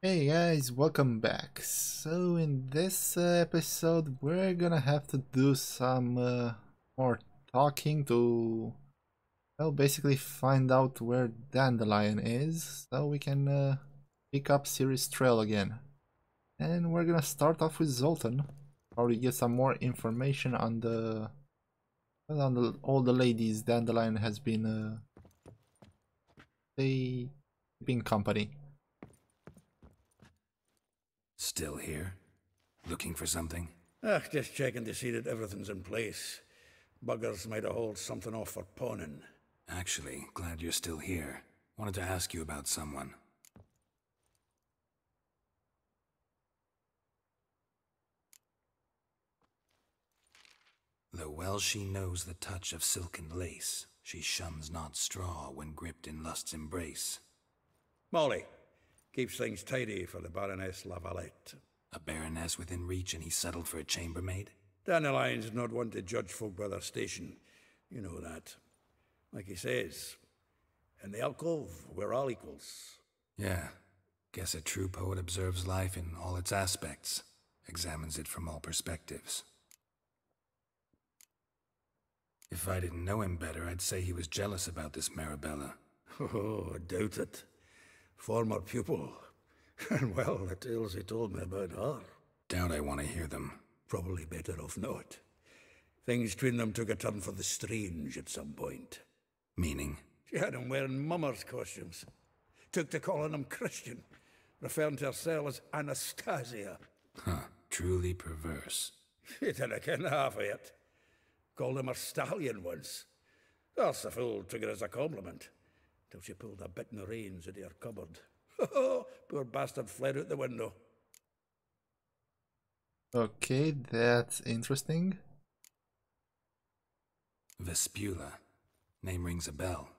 Hey guys, welcome back. So in this episode we're gonna have to do some more talking to, well, basically find out where Dandelion is so we can pick up Sirius Trail again. And we're gonna start off with Zoltan. Probably get some more information on the, well, on all the ladies Dandelion has been they keeping company. Still here? Looking for something? Just checking to see that everything's in place. Buggers might have hauled something off for pawning. Actually, glad you're still here. Wanted to ask you about someone. Though well she knows the touch of silken lace, she shuns not straw when gripped in lust's embrace. Molly keeps things tidy for the Baroness Lavalette. A baroness within reach and he settled for a chambermaid? Dandelion's not one to judge folk by their station. You know that. Like he says, in the alcove, we're all equals. Yeah. Guess a true poet observes life in all its aspects, examines it from all perspectives. If I didn't know him better, I'd say he was jealous about this Marabella. Oh, I doubt it. Former pupil. And well, the tales he told me about her. Doubt I want to hear them. Probably better off not. Things between them took a turn for the strange at some point. Meaning? She had him wearing mummers' costumes. Took to calling him Christian, referring to herself as Anastasia. Huh. Truly perverse. He didn't ken half of it. Called him her stallion once. That's the fool took it as a compliment, till she pulled a bit in the reins into her cupboard. Poor bastard fled out the window. Okay, that's interesting. Vespula. Name rings a bell.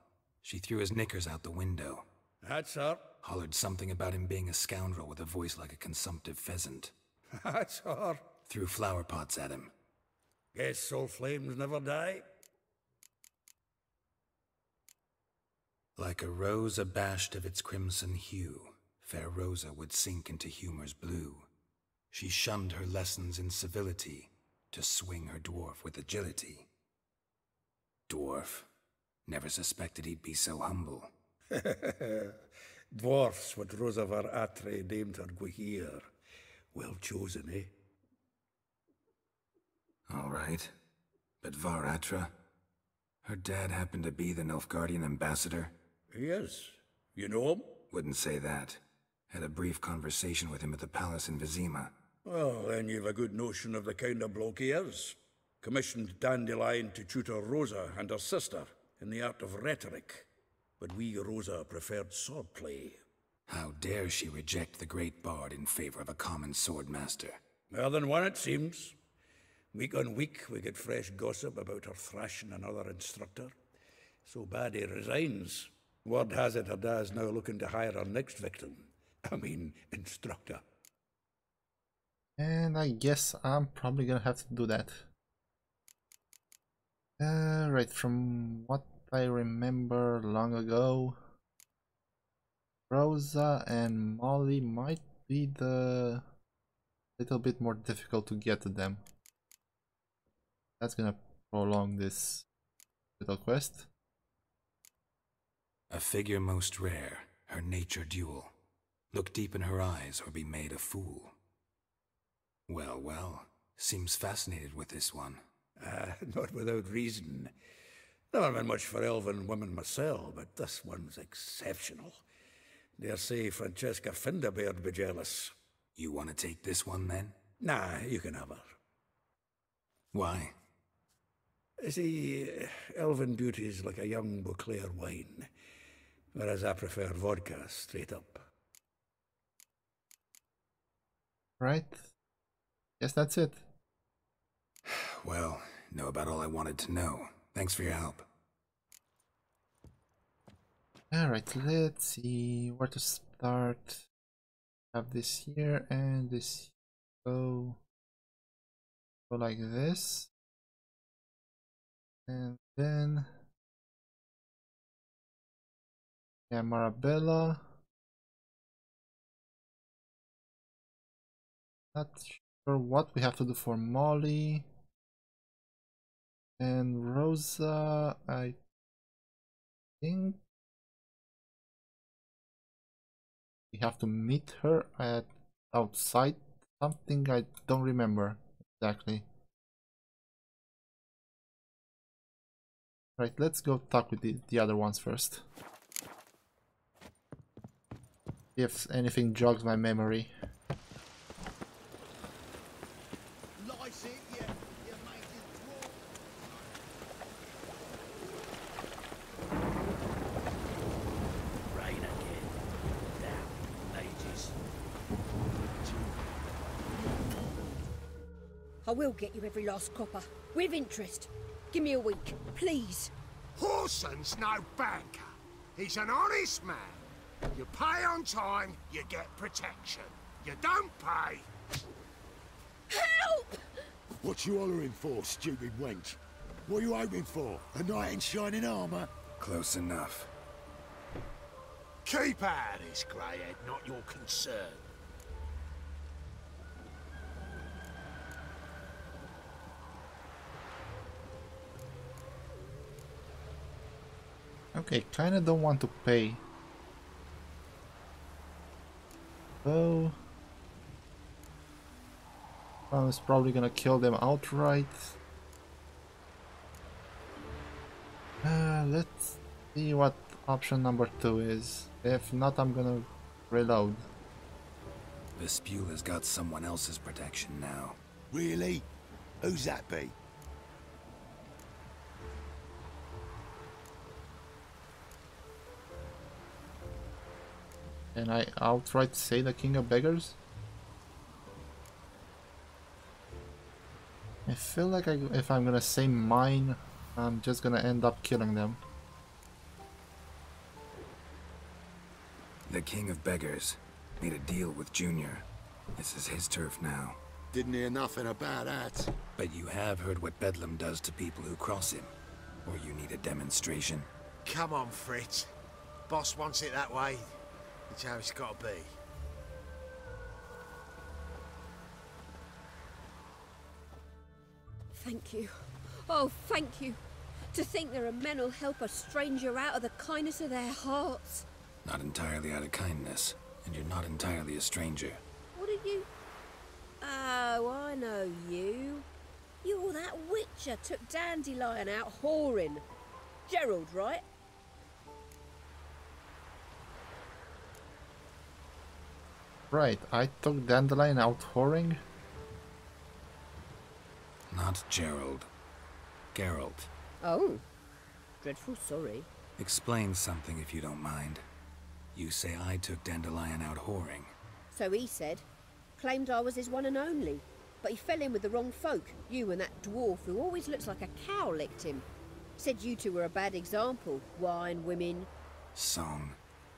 She threw his knickers out the window. That's her. Hollered something about him being a scoundrel with a voice like a consumptive pheasant. That's her. Threw flower pots at him. Guess soul flames never die. Like a rose abashed of its crimson hue, fair Rosa would sink into humor's blue. She shunned her lessons in civility, to swing her dwarf with agility. Dwarf. Never suspected he'd be so humble. Dwarfs what Rosa var Atre named her Guihir. Well chosen, eh? All right. But Varatra? Her dad happened to be the Nilfgaardian ambassador? He is. You know him? Wouldn't say that. Had a brief conversation with him at the palace in Vizima. Well, then you've a good notion of the kind of bloke he is. Commissioned Dandelion to tutor Rosa and her sister in the art of rhetoric. But we Rosa preferred swordplay. How dare she reject the great bard in favor of a common swordmaster? More than one, it seems. Week on week, we get fresh gossip about her thrashing another instructor. So bad he resigns. Word has it her dad's now looking to hire her next victim. I mean, instructor. And I guess I'm probably gonna have to do that. Right, from what I remember long ago, Rosa and Molly might be the little bit more difficult to get to them. That's gonna prolong this little quest. A figure most rare, her nature dual. Look deep in her eyes or be made a fool. Well, well, seems fascinated with this one. Not without reason. Never been much for elven women myself, but this one's exceptional. Dare say Francesca Finderbeard be jealous. You want to take this one then? Nah, you can have her. Why? See, elven beauty's like a young Beauclair wine, whereas I prefer vodka straight up. Right? Guess that's it. Well, know about all I wanted to know. Thanks for your help. Alright, let's see where to start. Have this here and this go like this. And then yeah, Marabella. Not sure what we have to do for Molly. And Rosa, I think we have to meet her at outside something. I don't remember exactly. Right, let's go talk with the other ones first. If anything jogs my memory. I will get you every last copper, with interest. Give me a week, please. Horson's no banker. He's an honest man. You pay on time, you get protection. You don't pay... Help! What you hollering for, stupid wench? What are you hoping for? A knight in shining armour? Close enough. Keep out of this, greyhead, not your concern. Okay, kinda don't want to pay. So I was probably gonna kill them outright. Let's see what option number 2 is. If not, I'm gonna reload. Vespula's got someone else's protection now. Really? Who's that be? Can I outright say the King of Beggars? I feel like if I'm gonna say mine, I'm just gonna end up killing them. The King of Beggars made a deal with Junior. This is his turf now. Didn't hear nothing about that. But you have heard what Bedlam does to people who cross him. Or you need a demonstration? Come on, Fritz. Boss wants it that way. It's how it's got to be. Thank you. Oh, thank you. To think there are men who'll help a stranger out of the kindness of their hearts. Not entirely out of kindness, and you're not entirely a stranger. What did you... Oh, I know you. You're that witcher took Dandelion out whoring. Gerald, right? Right, I took Dandelion out whoring. Not Gerald. Geralt. Oh. Dreadful sorry. Explain something if you don't mind. You say I took Dandelion out whoring. So he said. Claimed I was his one and only. But he fell in with the wrong folk. You and that dwarf who always looks like a cow licked him. Said you two were a bad example. Wine, women. Song.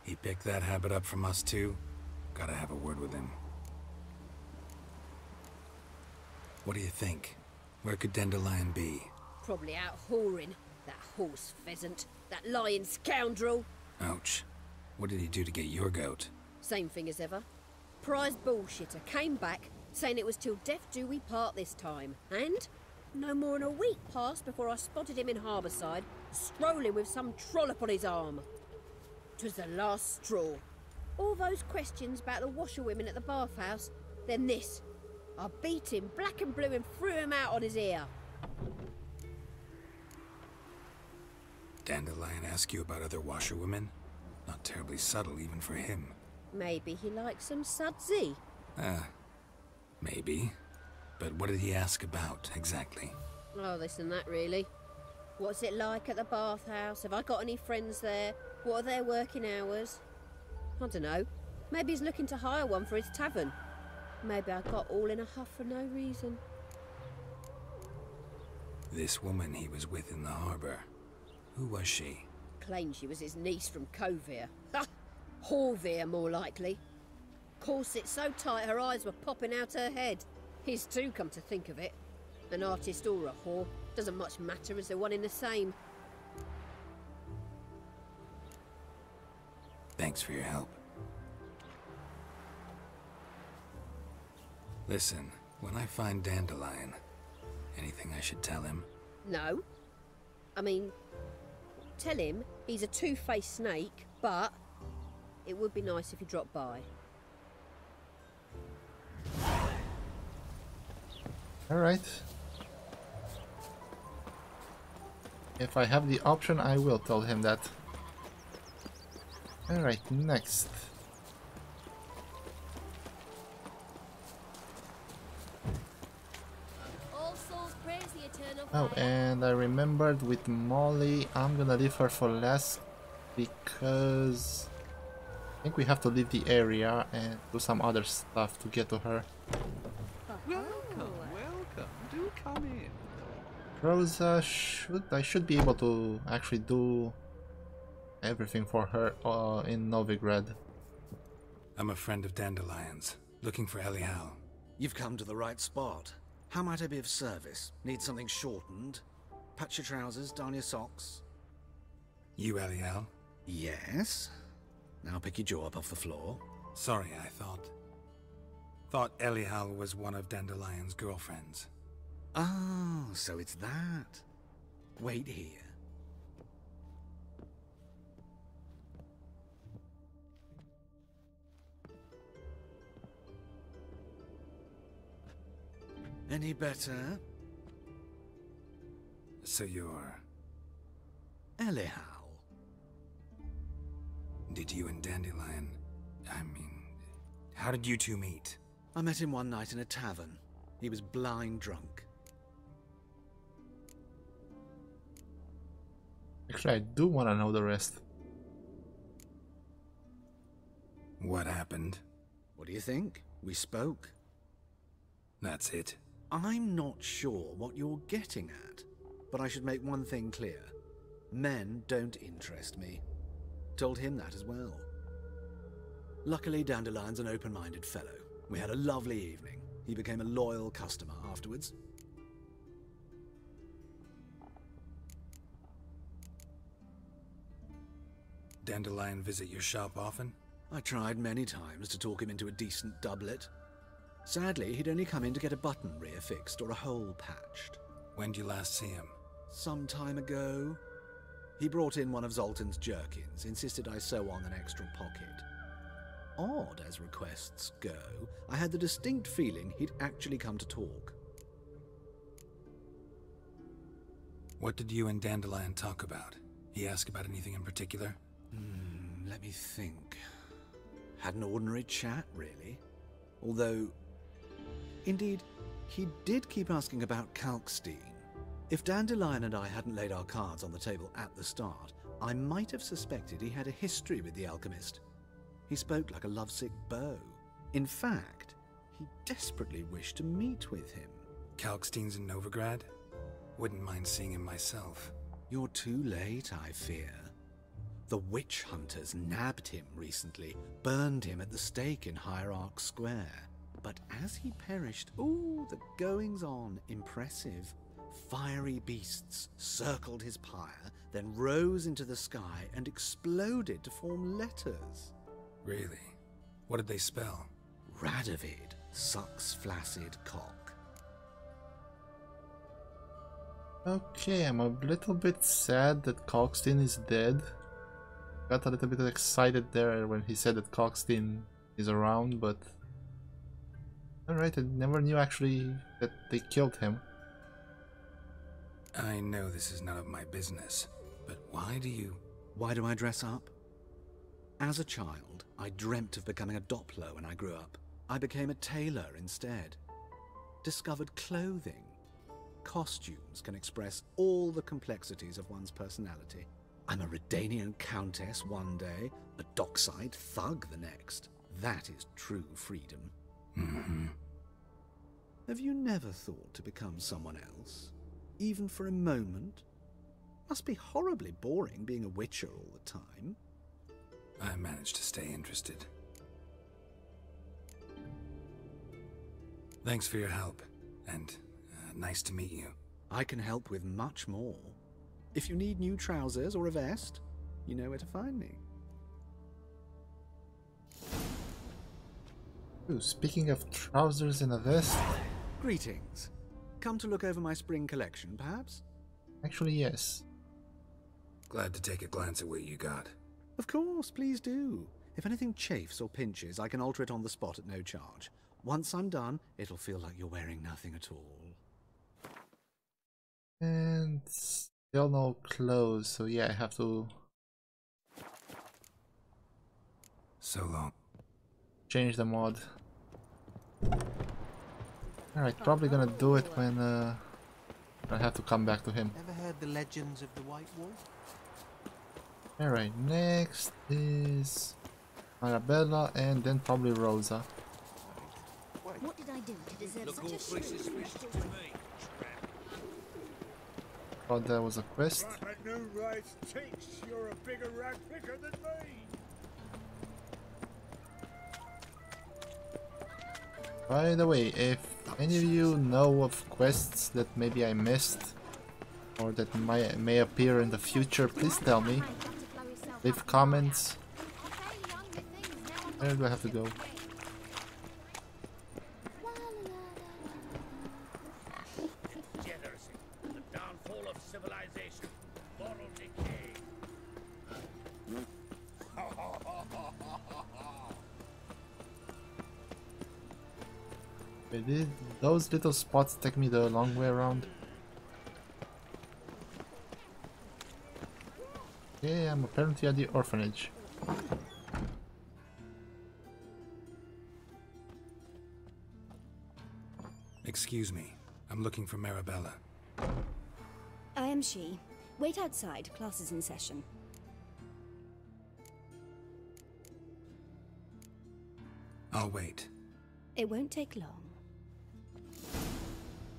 He picked that habit up from us too? Gotta have a word with him. What do you think? Where could Dandelion be? Probably out whoring. That horse pheasant. That lying scoundrel. Ouch. What did he do to get your goat? Same thing as ever. Prize bullshitter came back, saying it was till death do we part this time. And no more than a week passed before I spotted him in Harbourside, strolling with some trollop on his arm. 'Twas the last straw. All those questions about the washerwomen at the bathhouse, then this. I beat him black and blue and threw him out on his ear. Dandelion ask you about other washerwomen? Not terribly subtle even for him. Maybe he likes some sudsy. Maybe. But what did he ask about, exactly? Oh, this and that, really. What's it like at the bathhouse? Have I got any friends there? What are their working hours? I don't know. Maybe he's looking to hire one for his tavern. Maybe I got all in a huff for no reason. This woman he was with in the harbour. Who was she? Claimed she was his niece from Kovir. Ha! Horvir, more likely. Corset so tight her eyes were popping out her head. His too, come to think of it. An artist or a whore. Doesn't much matter as they're one in the same. Thanks for your help. Listen, when I find Dandelion, anything I should tell him? No. I mean, tell him he's a two-faced snake, but it would be nice if he dropped by. Alright. If I have the option, I will tell him that. Alright, next. All souls praise the eternal Oh, fire. and I remembered with Molly, I'm gonna leave her for last because I think we have to leave the area and do some other stuff to get to her. Welcome, welcome. Do come in. Rosa I should be able to actually do everything for her in Novigrad. I'm a friend of Dandelion's, looking for Elial. You've come to the right spot. How might I be of service? Need something shortened? Patch your trousers, darn your socks. You Elial? Yes. Now pick your jaw up off the floor. Sorry, I thought Elial was one of Dandelion's girlfriends. Oh, so it's that. Wait here. Any better? So you're... Elial. Did you and Dandelion... I mean... How did you two meet? I met him one night in a tavern. He was blind drunk. Actually, I do want to know the rest. What happened? What do you think? We spoke. That's it. I'm not sure what you're getting at, but I should make one thing clear. Men don't interest me. Told him that as well. Luckily, Dandelion's an open-minded fellow. We had a lovely evening. He became a loyal customer afterwards. Dandelion visit your shop often? I tried many times to talk him into a decent doublet. Sadly, he'd only come in to get a button rear fixed or a hole patched. When did you last see him? Some time ago. He brought in one of Zoltan's jerkins, insisted I sew on an extra pocket. Odd as requests go, I had the distinct feeling he'd actually come to talk. What did you and Dandelion talk about? He asked about anything in particular? Let me think. Had an ordinary chat, really. Although, indeed, he did keep asking about Kalkstein. If Dandelion and I hadn't laid our cards on the table at the start, I might have suspected he had a history with the alchemist. He spoke like a lovesick beau. In fact, he desperately wished to meet with him. Kalkstein's in Novigrad? Wouldn't mind seeing him myself. You're too late, I fear. The witch hunters nabbed him recently, burned him at the stake in Hierarch Square. But as he perished, ooh, the goings-on, impressive. Fiery beasts circled his pyre, then rose into the sky and exploded to form letters. Really? What did they spell? Radovid sucks flaccid cock. Okay, I'm a little bit sad that Kalkstein is dead. Got a little bit excited there when he said that Kalkstein is around, but... Alright, I never knew actually that they killed him. I know this is none of my business, but why do I dress up? As a child, I dreamt of becoming a Doppler when I grew up. I became a tailor instead. Discovered clothing. Costumes can express all the complexities of one's personality. I'm a Redanian countess one day, a dockside thug the next. That is true freedom. Mm-hmm. Have you never thought to become someone else? Even for a moment? Must be horribly boring being a witcher all the time. I managed to stay interested. Thanks for your help, and nice to meet you. I can help with much more. If you need new trousers or a vest, you know where to find me. Ooh, speaking of trousers and a vest, Greetings. Come to look over my spring collection, perhaps? actually yes. Glad to take a glance at what you got. Of course, please do. If anything chafes or pinches, I can alter it on the spot at no charge. Once I'm done, it'll feel like you're wearing nothing at all. And still no clothes, so yeah, I have to So long. change the mod. Alright, probably gonna do it when I have to come back to him. Ever heard the legends of the White Wolf? Alright, next is Arabella and then probably Rosa. What did I do to deserve such a shame? Thought that was a quest. Like a new race thinks you're a bigger rag picker than me. By the way, if any of you know of quests that maybe I missed or that may appear in the future, please tell me. Leave comments. Where do I have to go? Degeneracy, the downfall of civilization, moral decay. Wait, did those little spots take me the long way around? Okay, I'm apparently at the orphanage. Excuse me. I'm looking for Marabella. I am she. Wait outside. Class is in session. I'll wait. It won't take long.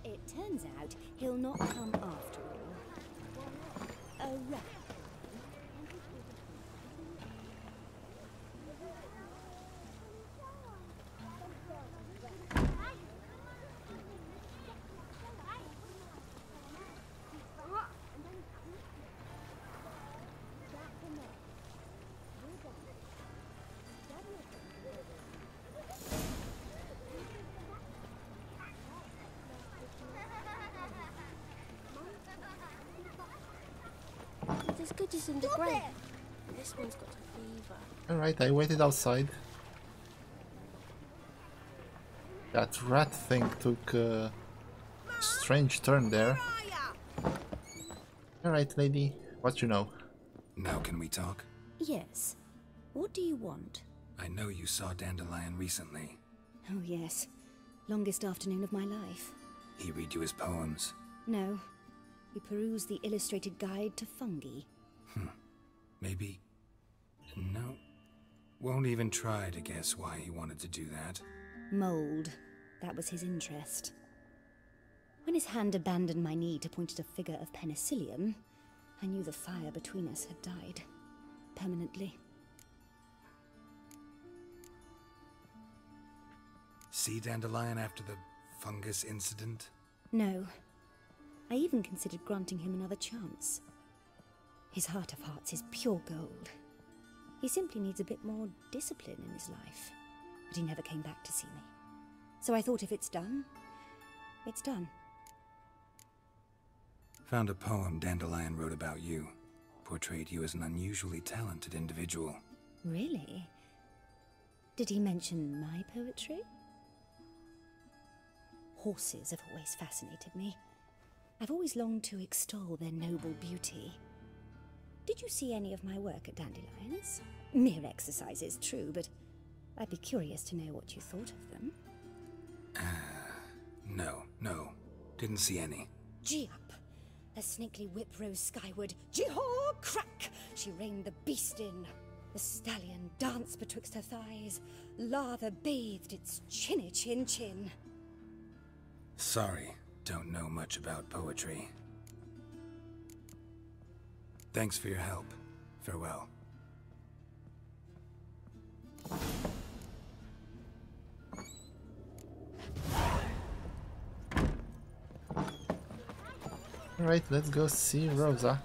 It turns out he'll not come after all. A rat. As good as in the grave. This one's got a fever. Alright, I waited outside. That rat thing took a strange turn there. Alright, lady, what you know? Now can we talk? Yes. What do you want? I know you saw Dandelion recently. Oh, yes. Longest afternoon of my life. He read you his poems. No. We perused the illustrated guide to fungi. Maybe... No. Won't even try to guess why he wanted to do that. Mold. That was his interest. When his hand abandoned my knee to point at a figure of penicillium, I knew the fire between us had died. Permanently. See Dandelion after the fungus incident? No. I even considered granting him another chance. His heart of hearts is pure gold. He simply needs a bit more discipline in his life. But he never came back to see me. So I thought if it's done, it's done. Found a poem Dandelion wrote about you. Portrayed you as an unusually talented individual. Really? Did he mention my poetry? Horses have always fascinated me. I've always longed to extol their noble beauty. Did you see any of my work at Dandelion's? Mere exercises, true, but I'd be curious to know what you thought of them. No. Didn't see any. Gee up! A snakely whip rose skyward. Gee-haw! Crack! She reined the beast in. The stallion danced betwixt her thighs. Lather bathed its chinny chin. Sorry, don't know much about poetry. Thanks for your help. Farewell. Alright, let's go see Rosa.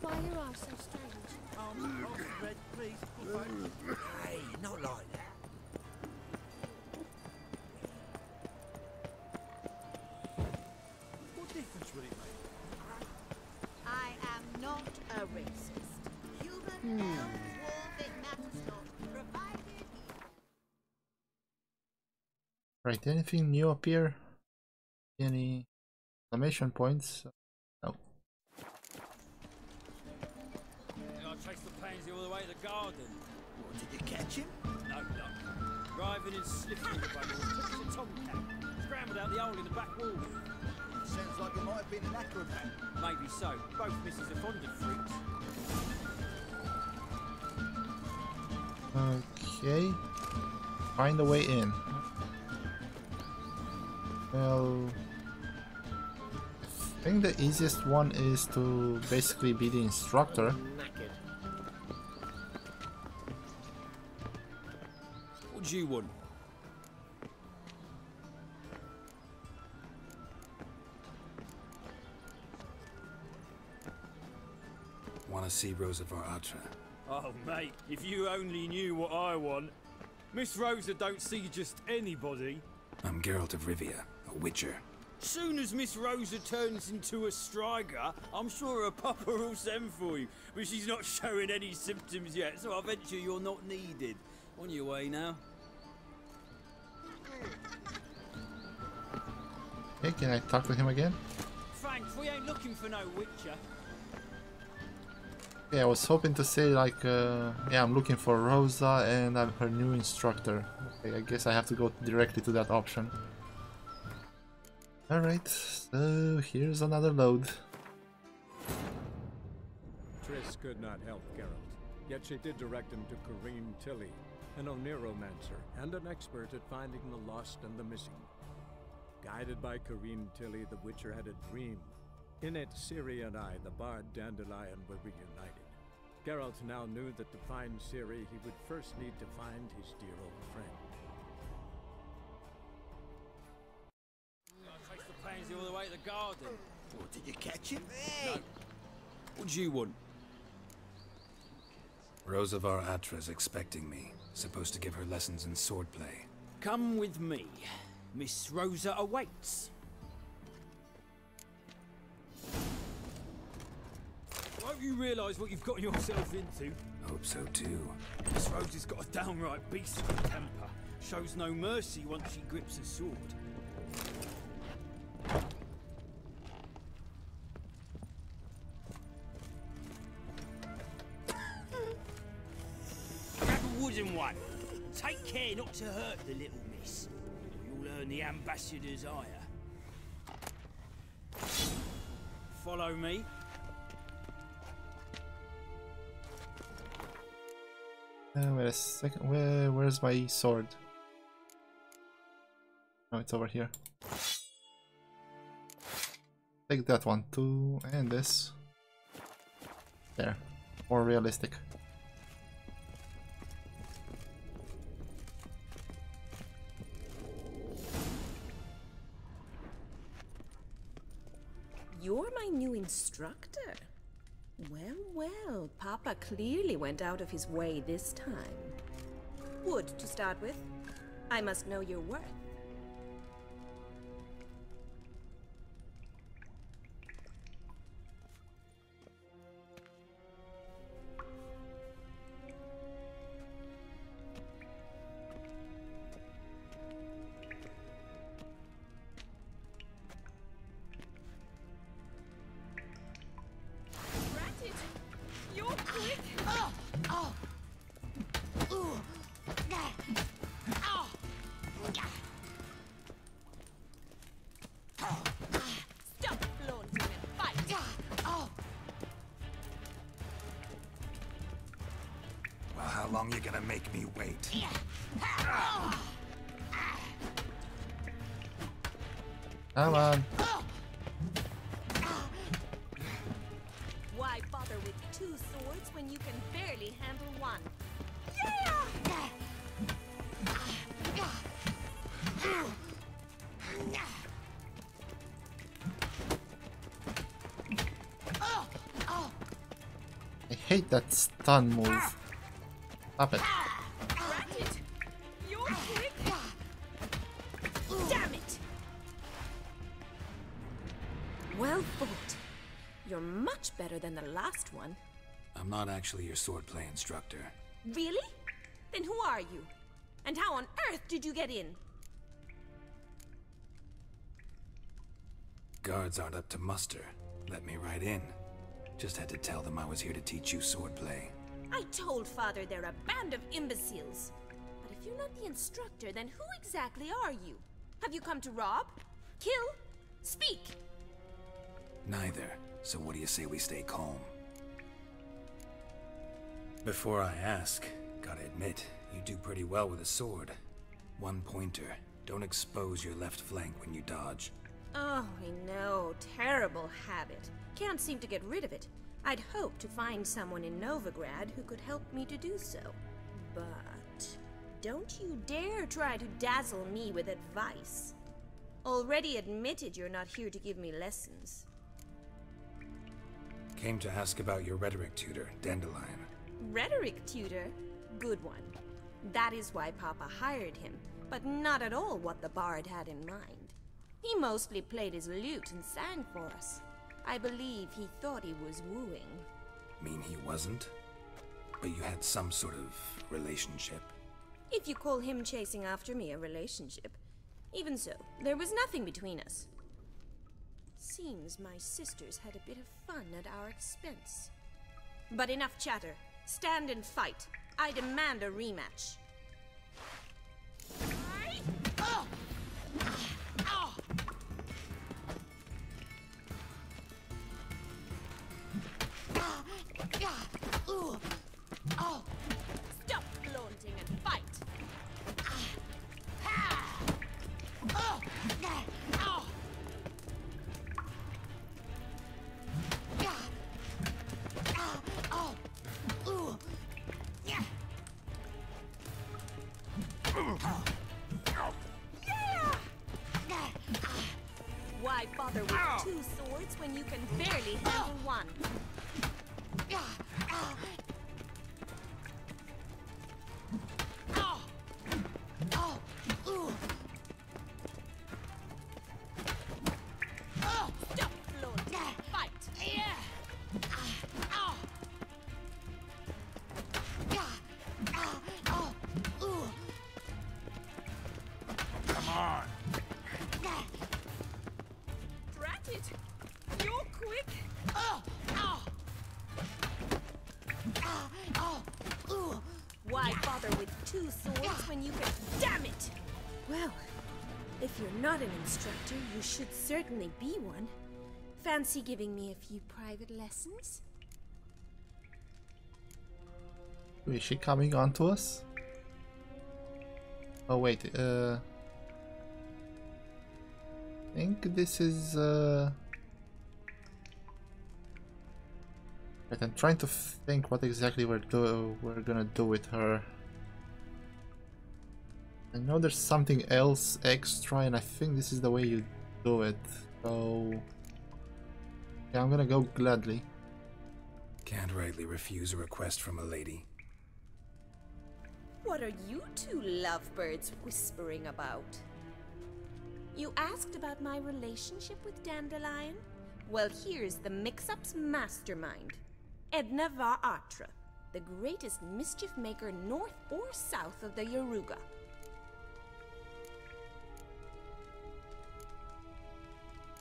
Why are your eyes so strange? Hey, not like that. Right, anything new appear? Any exclamation points? No. I chased the pansy all the way to the garden. What, did you catch him? No luck. Driving and slipping the bundles, took us a tomcat, scrambled out the hole in the back wall. Sounds like it might have been an acrobat. Maybe so. Both misses are fond of freaks. Okay. Find a way in. Well, I think the easiest one is to basically be the instructor. What do you want? Want to see Rosa var Atra? Oh, mate, if you only knew what I want. Miss Rosa don't see just anybody. I'm Geralt of Rivia, a witcher. Soon as Miss Rosa turns into a striker, I'm sure her papa will send for you. But she's not showing any symptoms yet, so I venture you're not needed. On your way now. Hey, can I talk to him again? Thanks, we ain't looking for no witcher. Yeah, I was hoping to say like, yeah, I'm looking for Rosa and I'm her new instructor. Okay, I guess I have to go directly to that option. Alright, so here's another load. Triss could not help Geralt, yet she did direct him to Kareem Tilly, an Oniromancer and an expert at finding the lost and the missing. Guided by Kareem Tilly, the Witcher had a dream. In it, Ciri and I, the bard Dandelion, were reunited. Geralt now knew that to find Ciri, he would first need to find his dear old friend. I traced the pansy all the way to the garden. What, did you catch him? No. What do you want? Rosa var Atra's expecting me. Supposed to give her lessons in swordplay. Come with me. Miss Rosa awaits. Won't you realise what you've got yourself into? Hope so too. Miss Rosa's got a downright beastly temper. Shows no mercy once she grips a sword. Grab a wooden one. Take care not to hurt the little miss, or you'll earn the ambassador's ire. Follow me. Wait a second, where's my sword? Oh, it's over here. Take that one too, and this. There, more realistic. You're my new instructor. Well, well, Papa clearly went out of his way this time. Wood, to start with. I must know your worth. How long you gonna make me wait? Come on. Why bother with two swords when you can barely handle one? I hate that stun move. Stop it. Ratted! You're quick! Damn it! Well fought. You're much better than the last one. I'm not actually your swordplay instructor. Really? Then who are you? And how on earth did you get in? Guards aren't up to muster. Let me right in. Just had to tell them I was here to teach you swordplay. I told Father they're a band of imbeciles. But if you're not the instructor, then who exactly are you? Have you come to rob? Kill? Speak! Neither. So what do you say we stay calm? Before I ask, gotta admit, you do pretty well with a sword. One pointer. Don't expose your left flank when you dodge. Oh, I know. Terrible habit. Can't seem to get rid of it. I'd hoped to find someone in Novigrad who could help me to do so. But don't you dare try to dazzle me with advice. Already admitted you're not here to give me lessons. Came to ask about your rhetoric tutor, Dandelion. Rhetoric tutor? Good one. That is why Papa hired him, but not at all what the bard had in mind. He mostly played his lute and sang for us. I believe he thought he was wooing. Mean he wasn't? But you had some sort of relationship? If you call him chasing after me a relationship. Even so, there was nothing between us. Seems my sisters had a bit of fun at our expense. But enough chatter. Stand and fight. I demand a rematch. Stop flaunting and fight! Why bother with two swords when you can barely handle one? Stop flaunting, fight! Come on. Drat it! You're quick! Why bother with two swords when you can... Damn it! Well, if you're not an instructor, you should certainly be one. Fancy giving me a few private lessons? Is she coming on to us? Oh wait, I think this is Wait, I'm trying to think what exactly we're gonna do with her. I know there's something else extra, and I think this is the way you do it. So yeah, I'm gonna go gladly. Can't rightly refuse a request from a lady. What are you two lovebirds whispering about? You asked about my relationship with Dandelion? Well, here's the mix-up's mastermind. Edna var Atra, the greatest mischief maker north or south of the Yaruga.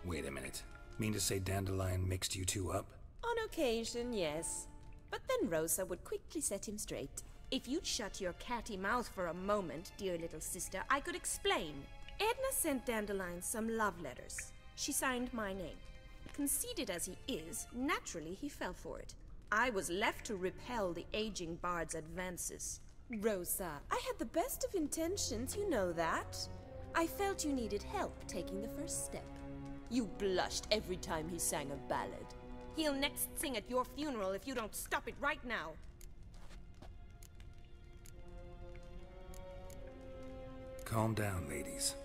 Wait a minute. Mean to say Dandelion mixed you two up? On occasion, yes. But then Rosa would quickly set him straight. If you'd shut your catty mouth for a moment, dear little sister, I could explain. Edna sent Dandelion some love letters. She signed my name. Conceited as he is, naturally he fell for it. I was left to repel the aging bard's advances. Rosa, I had the best of intentions, you know that. I felt you needed help taking the first step. You blushed every time he sang a ballad. He'll next sing at your funeral if you don't stop it right now. Calm down, ladies.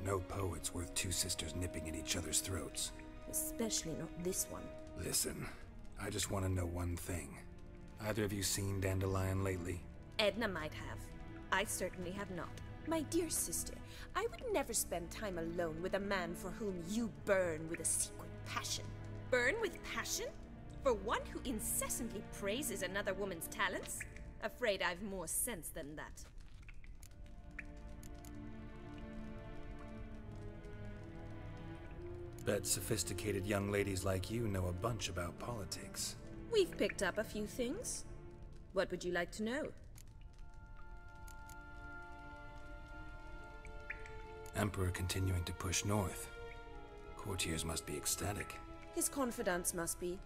No poet's worth two sisters nipping at each other's throats. Especially not this one. Listen, I just want to know one thing. Either of you seen Dandelion lately? Edna might have. I certainly have not. My dear sister, I would never spend time alone with a man for whom you burn with a secret passion. Burn with passion? For one who incessantly praises another woman's talents? Afraid I've more sense than that. bet sophisticated young ladies like you know a bunch about politics. We've picked up a few things. What would you like to know? Emperor continuing to push north. Courtiers must be ecstatic. His confidants must be.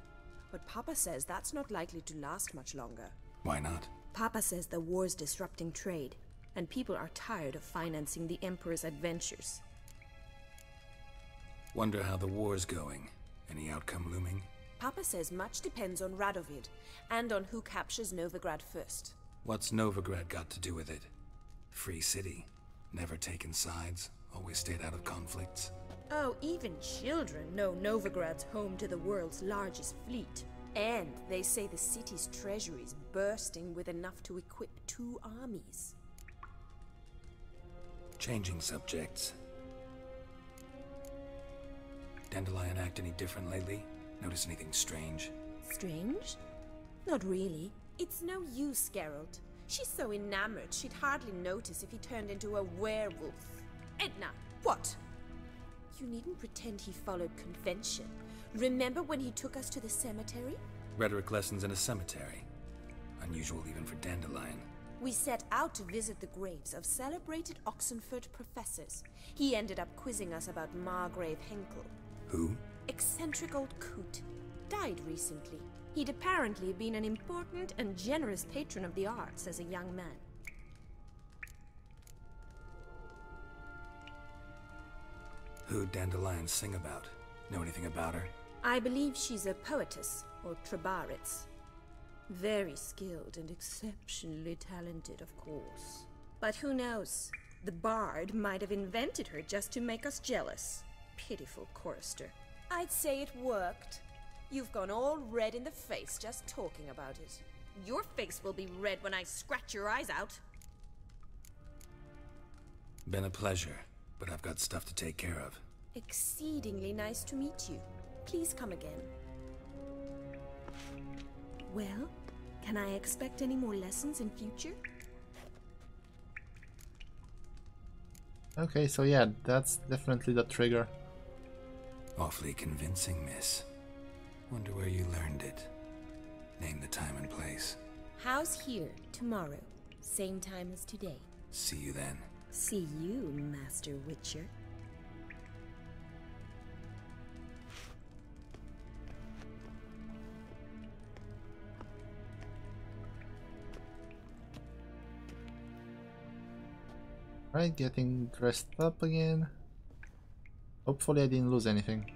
But Papa says that's not likely to last much longer. Why not? Papa says the war's disrupting trade, and people are tired of financing the Emperor's adventures. Wonder how the war's going. Any outcome looming? Papa says much depends on Radovid, and on who captures Novigrad first. What's Novigrad got to do with it? Free city. Never taken sides. Always stayed out of conflicts. Oh, even children know Novigrad's home to the world's largest fleet. And they say the city's treasury is bursting with enough to equip 2 armies. Changing subjects. Dandelion act any different lately? Notice anything strange? Strange? Not really. It's no use, Geralt. She's so enamored she'd hardly notice if he turned into a werewolf. Edna, what? You needn't pretend he followed convention. Remember when he took us to the cemetery? Rhetoric lessons in a cemetery. Unusual even for Dandelion. We set out to visit the graves of celebrated Oxenford professors. He ended up quizzing us about Margrave Henkel. Who? Eccentric old coot. Died recently. He'd apparently been an important and generous patron of the arts as a young man. Who'd Dandelion sing about? Know anything about her? I believe she's a poetess, or trabaritz. Very skilled and exceptionally talented, of course. But who knows? The bard might have invented her just to make us jealous. Pitiful chorister. I'd say it worked. You've gone all red in the face just talking about it. Your face will be red when I scratch your eyes out. Been a pleasure, but I've got stuff to take care of. Exceedingly nice to meet you. Please come again. Well, can I expect any more lessons in future? Okay, so yeah, that's definitely the trigger. Awfully convincing, miss. Wonder where you learned it. Name the time and place. House here, tomorrow. Same time as today. See you then. See you, Master Witcher. Right, getting dressed up again. Hopefully I didn't lose anything.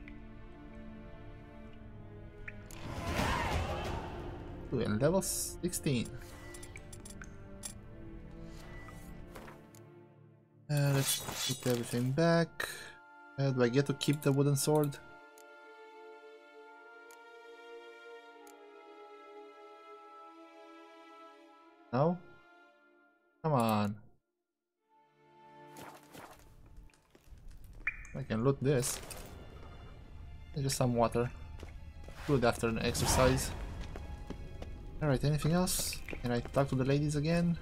Ooh, and level 16. Let's put everything back. Do I get to keep the wooden sword? No? Come on. I can loot this. Just some water. Good after an exercise. Alright, anything else? Can I talk to the ladies again?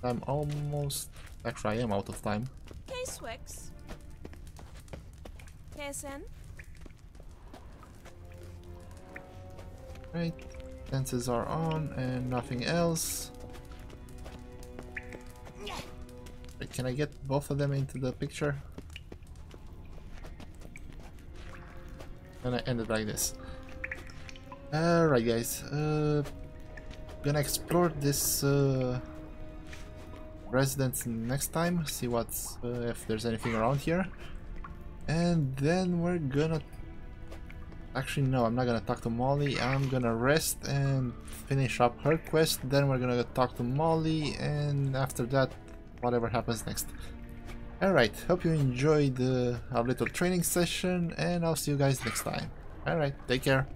I'm almost... Actually, I am out of time. K-Swex. KSN. Right, senses are on and nothing else. Wait, can I get both of them into the picture? And I end it like this. Alright guys, gonna explore this residence next time, see what's if there's anything around here, and then we're gonna... Actually no, I'm not gonna talk to Molly. I'm gonna rest and finish up her quest, then we're gonna talk to Molly, and after that whatever happens next. Alright, hope you enjoyed our little training session, and I'll see you guys next time. Alright, take care.